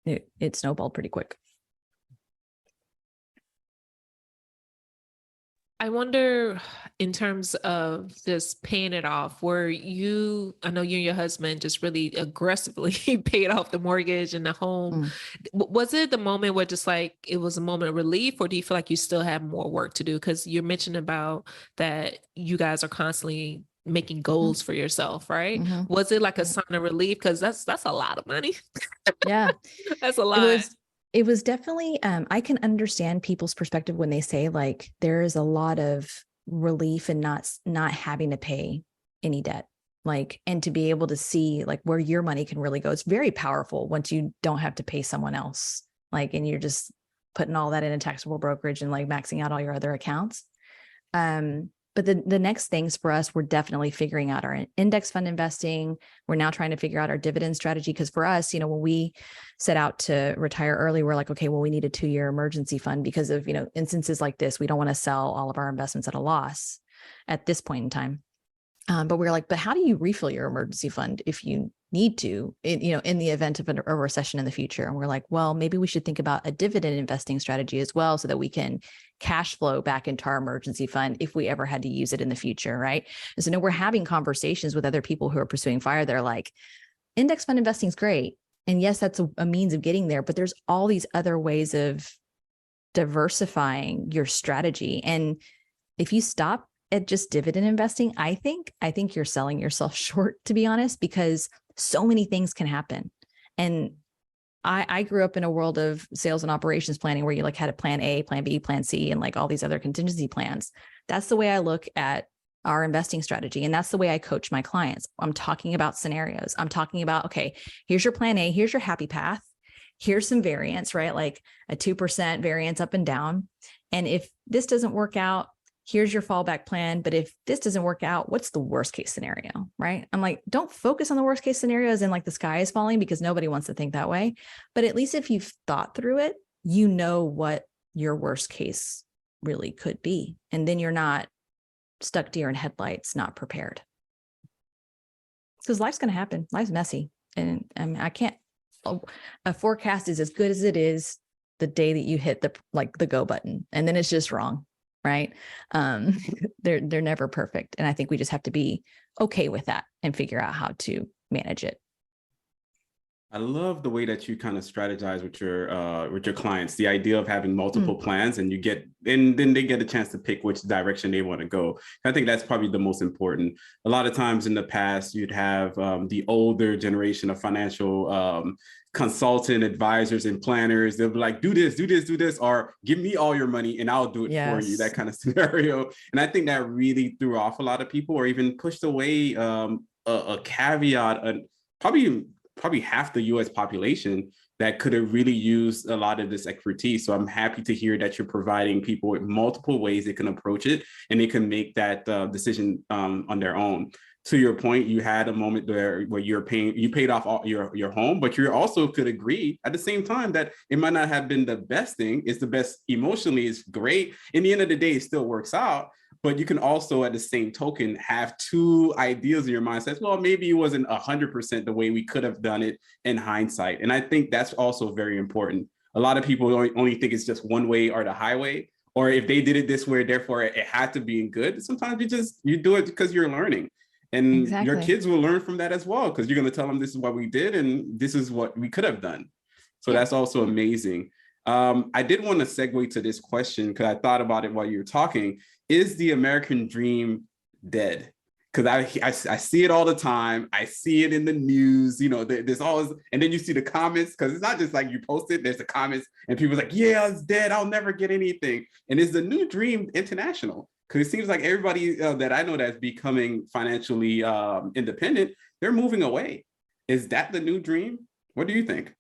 it snowballed pretty quick. I wonder, in terms of just paying it off, I know you and your husband just really aggressively paid off the mortgage and the home. Was it the moment where just like, it was a moment of relief, or do you feel like you still have more work to do? Because you mentioned about that you guys are constantly making goals for yourself, right? Was it like a sign of relief? Because that's a lot of money. Yeah. That's a lot. It was definitely, I can understand people's perspective when they say like, there is a lot of relief in not having to pay any debt, like, and to be able to see like where your money can really go. It's very powerful once you don't have to pay someone else, like, and you're just putting all that in a taxable brokerage and like maxing out all your other accounts. But the next things for us, we're definitely figuring out our index fund investing. We're now trying to figure out our dividend strategy. Because for us, you know, when we set out to retire early, we're like, okay, well, we need a 2-year emergency fund because of, you know, instances like this. We don't want to sell all of our investments at a loss at this point in time. But we're like, but how do you refill your emergency fund if you need to, in the event of a recession in the future? And we're like, well, maybe we should think about a dividend investing strategy as well, so that we can cash flow back into our emergency fund if we ever had to use it in the future, right? And so now we're having conversations with other people who are pursuing FIRE. They're like, index fund investing is great. And yes, that's a means of getting there, but there's all these other ways of diversifying your strategy. And if you stop at just dividend investing, I think you're selling yourself short, to be honest, because so many things can happen. And I grew up in a world of sales and operations planning where you like had a plan A, plan B, plan C, and like all these other contingency plans. That's the way I look at our investing strategy. And that's the way I coach my clients. I'm talking about scenarios. I'm talking about, okay, here's your plan A, here's your happy path. Here's some variance, right? Like a 2% variance up and down. And if this doesn't work out, here's your fallback plan. But if this doesn't work out, what's the worst case scenario, right? I'm like, don't focus on the worst case scenarios and like the sky is falling, because nobody wants to think that way. But at least if you've thought through it, you know what your worst case really could be. And then you're not stuck deer in headlights, not prepared. Because life's going to happen. Life's messy. And I mean, a forecast is as good as it is the day that you hit the go button. And then it's just wrong. Right. They're never perfect. And I think we just have to be okay with that and figure out how to manage it. I love the way that you kind of strategize with your clients, the idea of having multiple plans, and then they get a chance to pick which direction they want to go. I think that's probably the most important. A lot of times in the past, you'd have the older generation of financial consultant advisors and planners. They'll be like, do this, or give me all your money and I'll do it for you, that kind of scenario. And I think that really threw off a lot of people, or even pushed away a caveat, probably half the US population that could have really used a lot of this expertise. So I'm happy to hear that you're providing people with multiple ways they can approach it, and they can make that decision on their own. To your point, you had a moment where you paid off all your home, but you also could agree at the same time that it might not have been the best thing. It's the best emotionally, it's great. In the end of the day, it still works out. But you can also, at the same token, have two ideas in your mind. Says, well, maybe it wasn't 100% the way we could have done it in hindsight. And I think that's also very important. A lot of people only think it's just one way or the highway, or if they did it this way, therefore it had to be good. Sometimes you do it because you're learning. And your kids will learn from that as well, because you're going to tell them this is what we did and this is what we could have done. So that's also amazing. I did want to segue to this question because I thought about it while you were talking. Is the American dream dead? Because I see it all the time. I see it in the news. You know, there's always, and then you see the comments, because it's not just like you post it, there's the comments and people are like, yeah, it's dead. I'll never get anything. And is the new dream international? Because it seems like everybody that I know that's becoming financially independent, they're moving away. Is that the new dream? What do you think?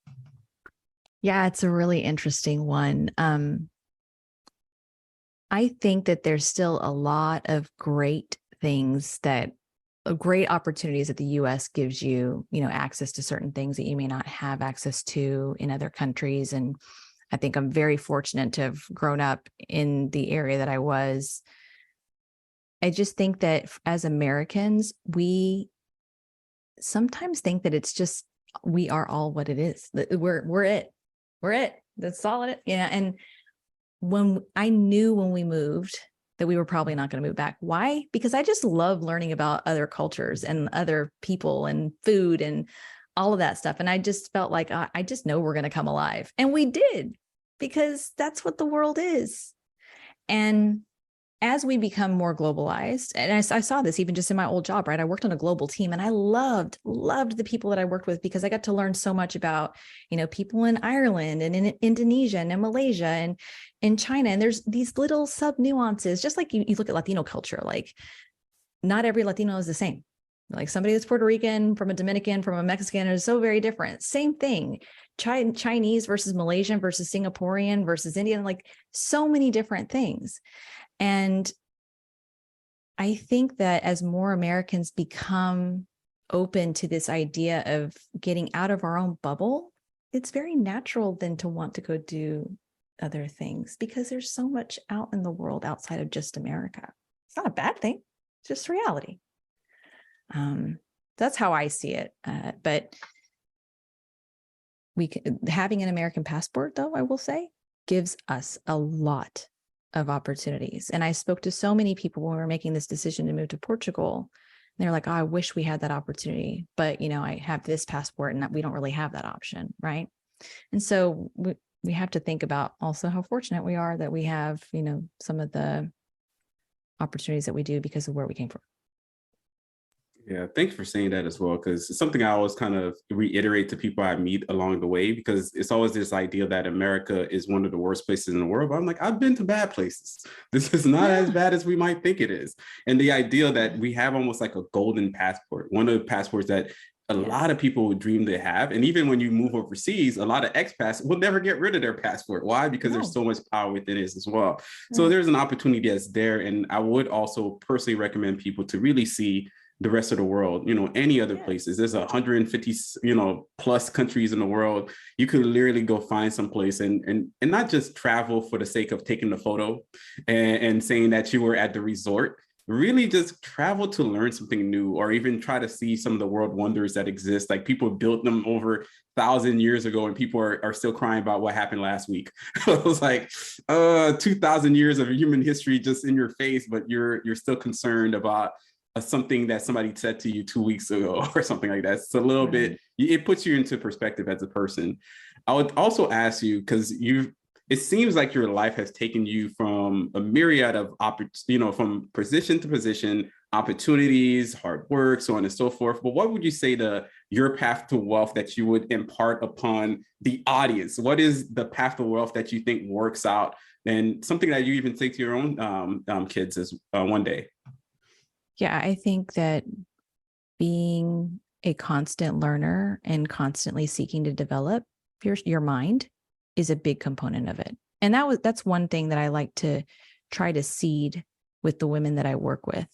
Yeah, it's a really interesting one. I think that there's still a lot of great things great opportunities that the US gives you, access to certain things that you may not have access to in other countries. And I think I'm very fortunate to have grown up in the area that I was. I just think that as Americans, we sometimes think that it's just, we are all what it is. We're it. That's solid. Yeah. And when we moved that we were probably not going to move back. Why? Because I just love learning about other cultures and other people and food and all of that stuff. And I just felt like, I just know we're going to come alive. And we did, because that's what the world is. And as we become more globalized, and I saw this even just in my old job, right? I worked on a global team, and I loved the people that I worked with, because I got to learn so much about, people in Ireland and in Indonesia and in Malaysia and in China. And there's these little sub nuances, just like you look at Latino culture, like not every Latino is the same. Like somebody that's Puerto Rican, from a Dominican, from a Mexican is so very different. Same thing. Chinese versus Malaysian versus Singaporean versus Indian, like so many different things. And I think that as more Americans become open to this idea of getting out of our own bubble, it's very natural then to want to go do other things because there's so much out in the world outside of just America. It's not a bad thing. It's just reality. That's how I see it. But having an American passport, though, I will say, gives us a lot of opportunities. And I spoke to so many people when we were making this decision to move to Portugal. And they're like, oh, I wish we had that opportunity, but I have this passport and we don't really have that option, right? And so we have to think about also how fortunate we are that we have, some of the opportunities that we do because of where we came from. Yeah, thanks for saying that as well, because it's something I always kind of reiterate to people I meet along the way, because it's always this idea that America is one of the worst places in the world. But I'm like, I've been to bad places. This is not as bad as we might think it is. And the idea that we have almost like a golden passport, one of the passports that a lot of people would dream to have. And even when you move overseas, a lot of expats will never get rid of their passport. Why? Because there's so much power within it as well. So there's an opportunity that's there. And I would also personally recommend people to really see the rest of the world, any other places. There's 150, plus countries in the world. You could literally go find some place and not just travel for the sake of taking the photo and saying that you were at the resort. Really just travel to learn something new, or even try to see some of the world wonders that exist. Like, people built them over 1,000 years ago and people are still crying about what happened last week. It was like 2,000 years of human history just in your face, but you're still concerned about something that somebody said to you 2 weeks ago or something like that. It's a little bit, it puts you into perspective as a person. I would also ask you, because it seems like your life has taken you from a myriad of from position to position, opportunities, hard work, so on and so forth. But what would you say your path to wealth that you would impart upon the audience? What is the path to wealth that you think works out, and something that you even say to your own kids as one day? Yeah, I think that being a constant learner and constantly seeking to develop your mind is a big component of it. And that's one thing that I like to try to seed with the women that I work with,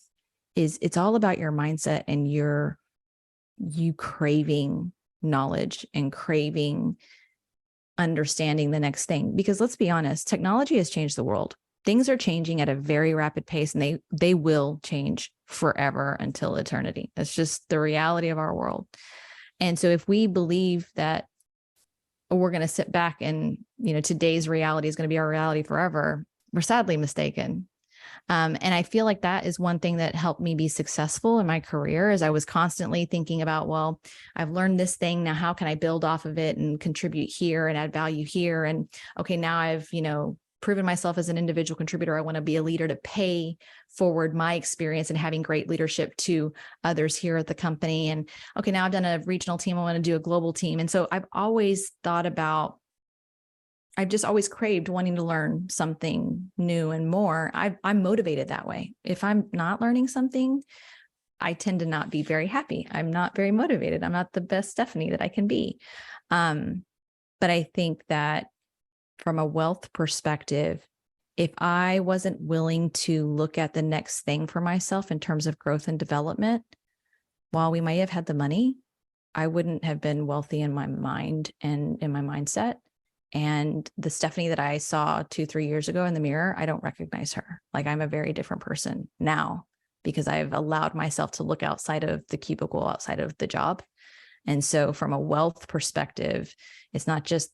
is it's all about your mindset and you craving knowledge and craving understanding the next thing. Because let's be honest, technology has changed the world. Things are changing at a very rapid pace, and they will change forever until eternity. That's just the reality of our world. And so if we believe that we're going to sit back and, today's reality is going to be our reality forever, we're sadly mistaken. And I feel like that is one thing that helped me be successful in my career, is I was constantly thinking about, well, I've learned this thing. Now, how can I build off of it and contribute here and add value here? And okay, now I've, proven myself as an individual contributor. I want to be a leader to pay forward my experience and having great leadership to others here at the company. And okay, now I've done a regional team. I want to do a global team. And so I've just always craved wanting to learn something new and more. I'm motivated that way. If I'm not learning something, I tend to not be very happy. I'm not very motivated. I'm not the best Stephanie that I can be. But I think that from a wealth perspective, if I wasn't willing to look at the next thing for myself in terms of growth and development, while we may have had the money, I wouldn't have been wealthy in my mind and in my mindset. And the Stephanie that I saw 2-3 years ago in the mirror, I don't recognize her. Like, I'm a very different person now because I've allowed myself to look outside of the cubicle, outside of the job. And so from a wealth perspective, it's not just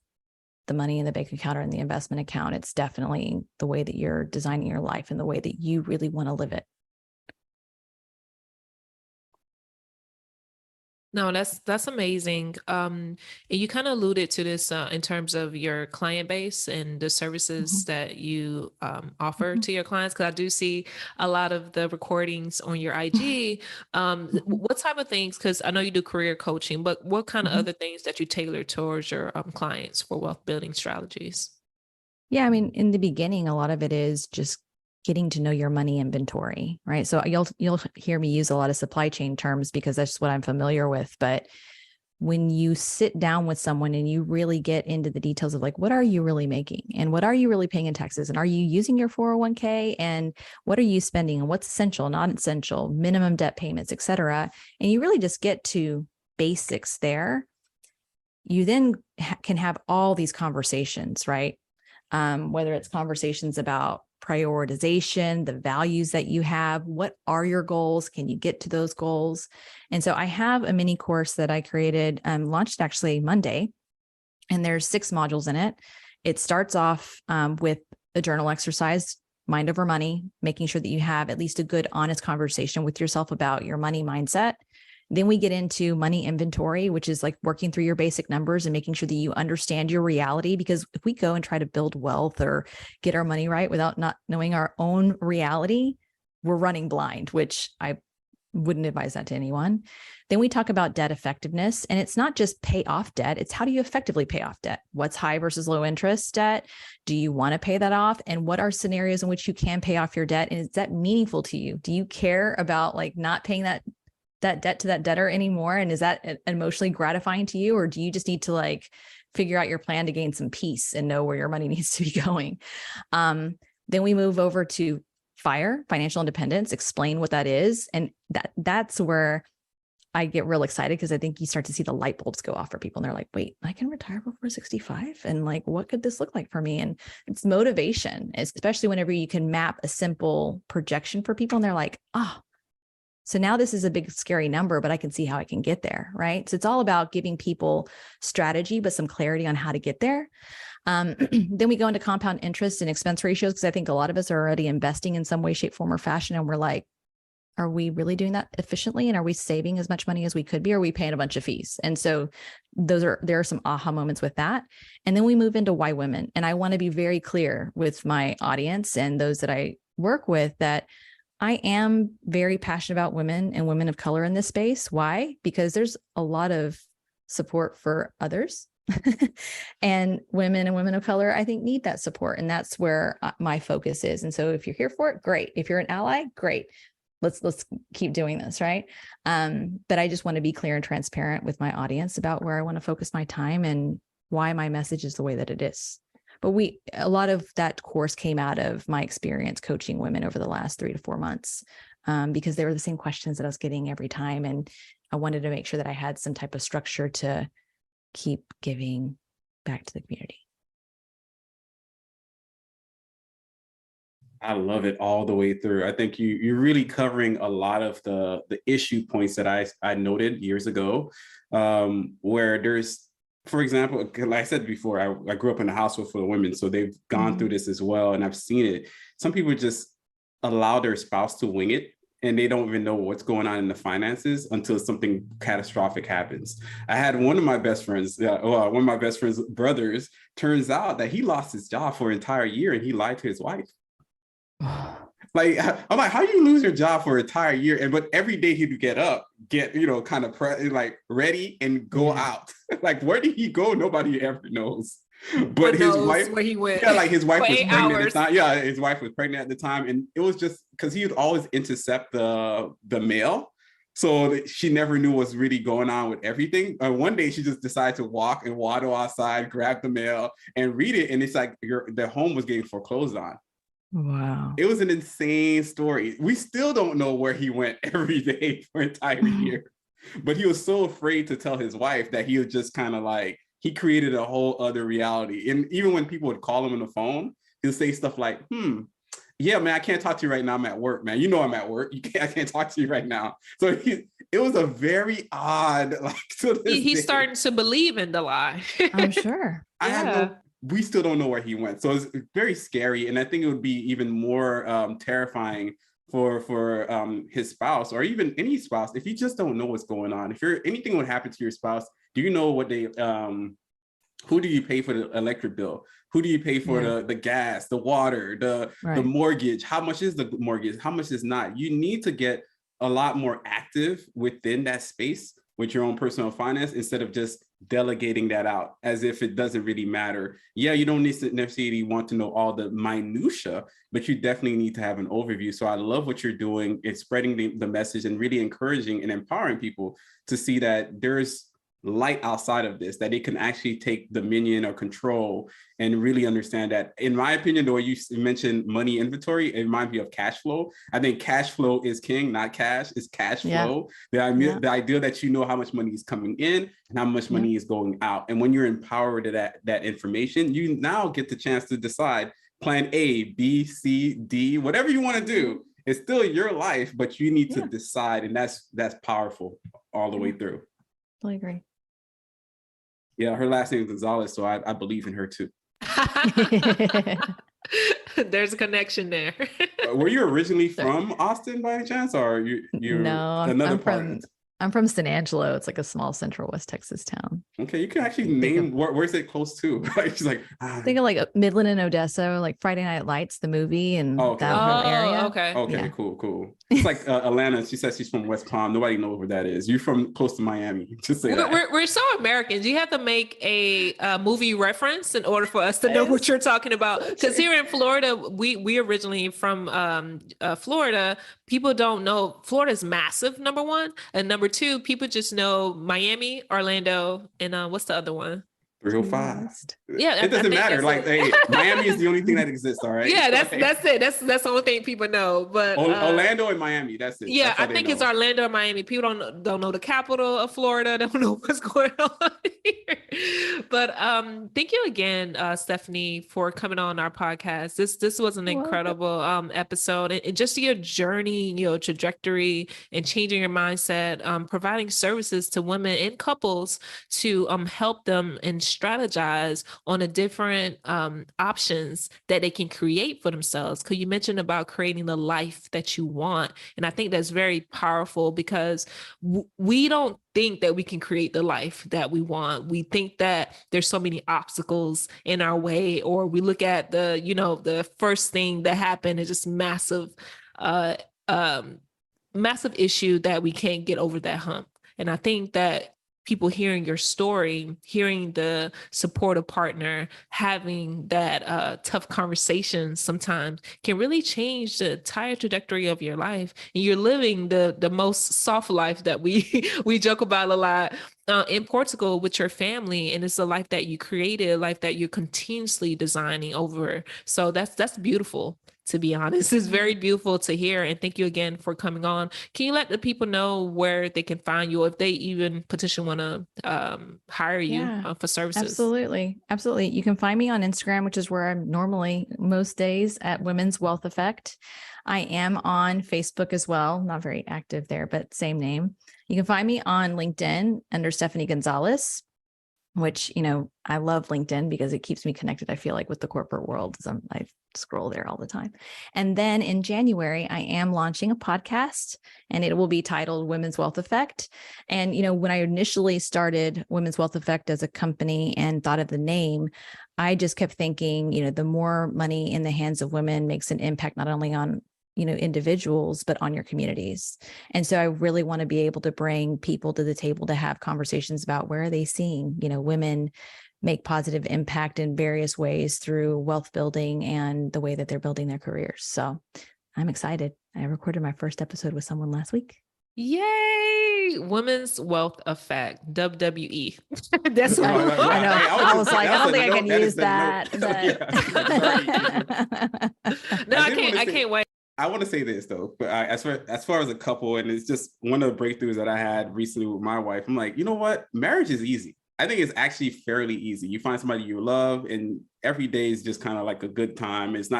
the money in the bank account or in the investment account. It's definitely the way that you're designing your life and the way that you really want to live it. No, that's amazing. And you kind of alluded to this in terms of your client base and the services that you offer to your clients, because I do see a lot of the recordings on your IG. What type of things, because I know you do career coaching, but what kind of other things that you tailor towards your clients for wealth building strategies? Yeah, I mean, in the beginning, a lot of it is just getting to know your money inventory, right? So you'll hear me use a lot of supply chain terms because that's what I'm familiar with. But when you sit down with someone and you really get into the details of like, what are you really making and what are you really paying in taxes? And are you using your 401k and what are you spending and what's essential, not essential, minimum debt payments, et cetera. And you really just get to basics there. You then can have all these conversations, right? Whether it's conversations about prioritization, the values that you have, what are your goals? Can you get to those goals? And so I have a mini course that I created, launched actually Monday, and there's 6 modules in it. It starts off with a journal exercise, mind over money, making sure that you have at least a good, honest conversation with yourself about your money mindset. Then we get into money inventory, which is like working through your basic numbers and making sure that you understand your reality. Because if we go and try to build wealth or get our money right without not knowing our own reality, we're running blind, which I wouldn't advise that to anyone. Then we talk about debt effectiveness, and it's not just pay off debt. It's how do you effectively pay off debt? What's high versus low interest debt? Do you want to pay that off? And what are scenarios in which you can pay off your debt? And is that meaningful to you? Do you care about like not paying that debt to that debtor anymore? And is that emotionally gratifying to you? Or do you just need to like figure out your plan to gain some peace and know where your money needs to be going? Then we move over to financial independence, explain what that is. And that's where I get real excited, because I think you start to see the light bulbs go off for people. And they're like, wait, I can retire before 65. And like, what could this look like for me? And it's motivation, especially whenever you can map a simple projection for people. And they're like, oh, so now this is a big, scary number, but I can see how I can get there, right? So it's all about giving people strategy, but some clarity on how to get there. Then we go into compound interest and expense ratios, because I think a lot of us are already investing in some way, shape, form, or fashion. And we're like, are we really doing that efficiently? And are we saving as much money as we could be? Or are we paying a bunch of fees? And so there are some aha moments with that. And then we move into why women. And I want to be very clear with my audience and those that I work with that I am very passionate about women and women of color in this space. Why? Because there's a lot of support for others. And women of color, I think, need that support. And that's where my focus is. And so if you're here for it, great. If you're an ally, great. Let's keep doing this, right? But I just want to be clear and transparent with my audience about where I want to focus my time and why my message is the way that it is. But a lot of that course came out of my experience coaching women over the last 3 to 4 months, because they were the same questions that I was getting every time. And I wanted to make sure that I had some type of structure to keep giving back to the community. I love it all the way through. I think you're really covering a lot of the issue points that I noted years ago, where there's, for example, like I said before, I grew up in a household full of women, so they've gone through this as well, and I've seen it. Some people just allow their spouse to wing it, and they don't even know what's going on in the finances until something catastrophic happens. I had one of my best friends, brothers, turns out that he lost his job for an entire year, and he lied to his wife. Like, I'm like, how do you lose your job for an entire year? But every day he'd get up, kind of ready and go out. Like, where did he go? Nobody ever knows. But his wife, where he went. like his wife was pregnant hours. at the time. Yeah, his wife was pregnant at the time, and it was just because he would always intercept the mail, so she never knew what's really going on with everything. One day she just decided to walk and waddle outside, grab the mail, and read it, and it's like their home was getting foreclosed on. Wow. It was an insane story. We still don't know where he went every day for an entire year. But he was so afraid to tell his wife that he was just kind of like, he created a whole other reality. And even when people would call him on the phone, he'll say stuff like, yeah, man, I can't talk to you right now. I'm at work, man. You know I'm at work. I can't talk to you right now. So it was a very odd, He's starting to believe in the lie. I'm sure. We still don't know where he went. So it's very scary. And I think it would be even more terrifying for his spouse, or even any spouse, if you just don't know what's going on. If anything would happen to your spouse, do you know what who do you pay for the electric bill? Who do you pay for the gas, the water, the mortgage? How much is the mortgage? How much is not? You need to get a lot more active within that space with your own personal finance, instead of just delegating that out as if it doesn't really matter. Yeah, you don't necessarily want to know all the minutia, but you definitely need to have an overview. So I love what you're doing. It's spreading the message and really encouraging and empowering people to see that there's light outside of this, that they can actually take dominion or control and really understand that. In my opinion, the way you mentioned money inventory, it reminds me of cash flow. I think cash flow is king, not cash. It's cash flow. The idea that you know how much money is coming in and how much money is going out. And when you're empowered to that information, you now get the chance to decide plan A, B, C, D, whatever you want to do. It's still your life, but you need to decide. And that's powerful all the way through. I agree. Yeah, her last name is Gonzales, so I believe in her too. There's a connection there. Were you originally from Austin by any chance, or you're no, another part? I'm from San Angelo. It's like a small central West Texas town. Okay, you can actually name where's it close to? Like she's like, think of like Midland and Odessa, like Friday Night Lights, the movie, and that whole area. Okay, cool. It's like Atlanta. She says she's from West Palm. Nobody knows where that is. You're from close to Miami. Just say that. We're so Americans. You have to make a movie reference in order for us to know what you're talking about. Because here in Florida, we originally from Florida. People don't know Florida is massive. Number one, and number two, people just know Miami, Orlando, and what's the other one? 305. Yeah, it doesn't matter. Like, hey, Miami is the only thing that exists. All right. Yeah, that's it. That's the only thing people know. But Orlando and Miami. That's it. Yeah, that's I think it's Orlando and Miami. People don't know the capital of Florida. Don't know what's going on here. But thank you again, Stephanie, for coming on our podcast. This was an incredible episode, and just your journey, your trajectory, and changing your mindset, providing services to women and couples to help them and strategize on the different options that they can create for themselves. Because you mentioned about creating the life that you want. And I think that's very powerful because we don't think that we can create the life that we want. We think that there's so many obstacles in our way, or we look at the first thing that happened is just massive issue that we can't get over that hump. And I think that people hearing your story, hearing the supportive partner, having that tough conversation sometimes can really change the entire trajectory of your life. And you're living the most soft life that we joke about a lot in Portugal with your family. And it's a life that you created, a life that you're continuously designing over. So that's beautiful. To be honest, it's very beautiful to hear. And thank you again for coming on. Can you let the people know where they can find you, if they even potentially want to hire you for services? Absolutely. You can find me on Instagram, which is where I'm normally most days, at Women's Wealth Effect. I am on Facebook as well. Not very active there, but same name. You can find me on LinkedIn under Stephanie Gonzales, which, I love LinkedIn because it keeps me connected, I feel like, with the corporate world. I scroll there all the time. And then in January, I am launching a podcast, and it will be titled Women's Wealth Effect. And, when I initially started Women's Wealth Effect as a company and thought of the name, I just kept thinking, the more money in the hands of women makes an impact, not only on individuals, but on your communities. And so I really want to be able to bring people to the table to have conversations about where are they seeing, women make positive impact in various ways through wealth building and the way that they're building their careers. So I'm excited. I recorded my first episode with someone last week. Yay! Women's Wealth Effect, WWE. That's what I know. I was like, I don't think I can use that. No, I can't wait. I want to say this though, but as far as a couple, and it's just one of the breakthroughs that I had recently with my wife. I'm like, you know what? Marriage is easy. I think it's actually fairly easy. You find somebody you love, and every day is just kind of like a good time. There's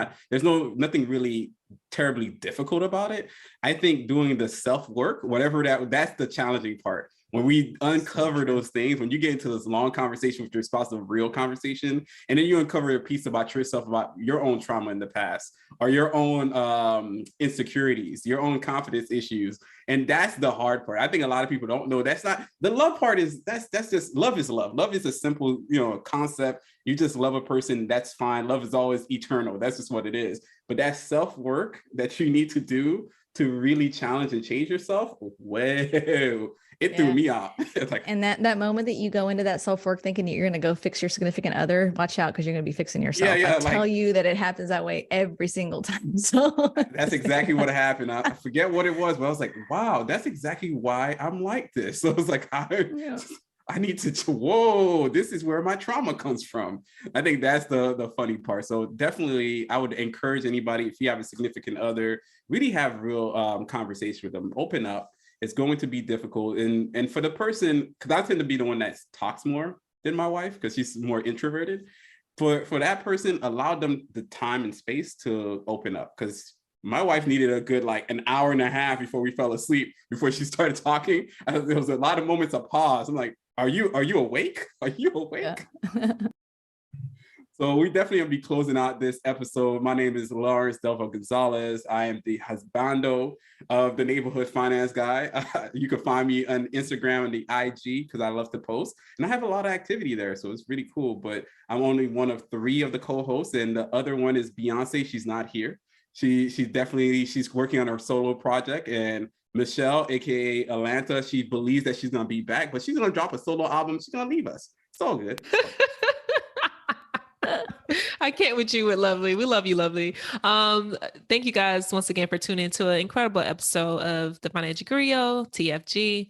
nothing really terribly difficult about it. I think doing the self-work, whatever that's the challenging part. When we uncover those things, when you get into this long conversation with your spouse, a real conversation, and then you uncover a piece about yourself, about your own trauma in the past, or your own insecurities, your own confidence issues. And that's the hard part. I think a lot of people don't know that's not the love part. That's just love is love. Love is a simple, concept. You just love a person. That's fine. Love is always eternal. That's just what it is. But that self-work that you need to do to really challenge and change yourself, it threw me off. It's like, and that moment that you go into that self-work thinking you're going to go fix your significant other, watch out, because you're going to be fixing yourself. I tell you that it happens that way every single time. So that's exactly what happened. I forget what it was, but I was like, wow, that's exactly why I'm like this. So I was like, I need to, whoa, this is where my trauma comes from. I think that's the funny part. So definitely I would encourage anybody, if you have a significant other, really have real conversation with them, open up. It's going to be difficult. And for the person, because I tend to be the one that talks more than my wife, because she's more introverted. For that person, allow them the time and space to open up, because my wife needed a good like an hour and a half before we fell asleep, before she started talking. There was a lot of moments of pause. I'm like, are you awake? Are you awake? Yeah. So we definitely will be closing out this episode. My name is Lawrence Delvo Gonzales. I am the husbando of the Neighborhood Finance Guy. You can find me on Instagram and the IG, because I love to post. And I have a lot of activity there, so it's really cool. But I'm only one of 3 of the co-hosts, and the other one is Beyonce. She's not here. She's working on her solo project. And Michelle, aka Atlanta, she believes that she's gonna be back, but she's gonna drop a solo album. She's gonna leave us. It's all good. I can't with you with Lovely. We love you, Lovely. Thank you guys once again for tuning into an incredible episode of the Financial Griot, TFG.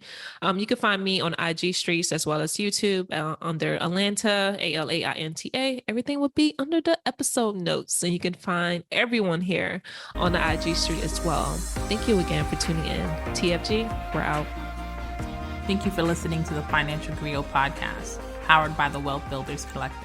You can find me on IG streets as well as YouTube under Atlanta, ALAINTA. Everything will be under the episode notes, and you can find everyone here on the IG street as well. Thank you again for tuning in. TFG, we're out. Thank you for listening to the Financial Griot podcast, powered by the Wealth Builders Collective.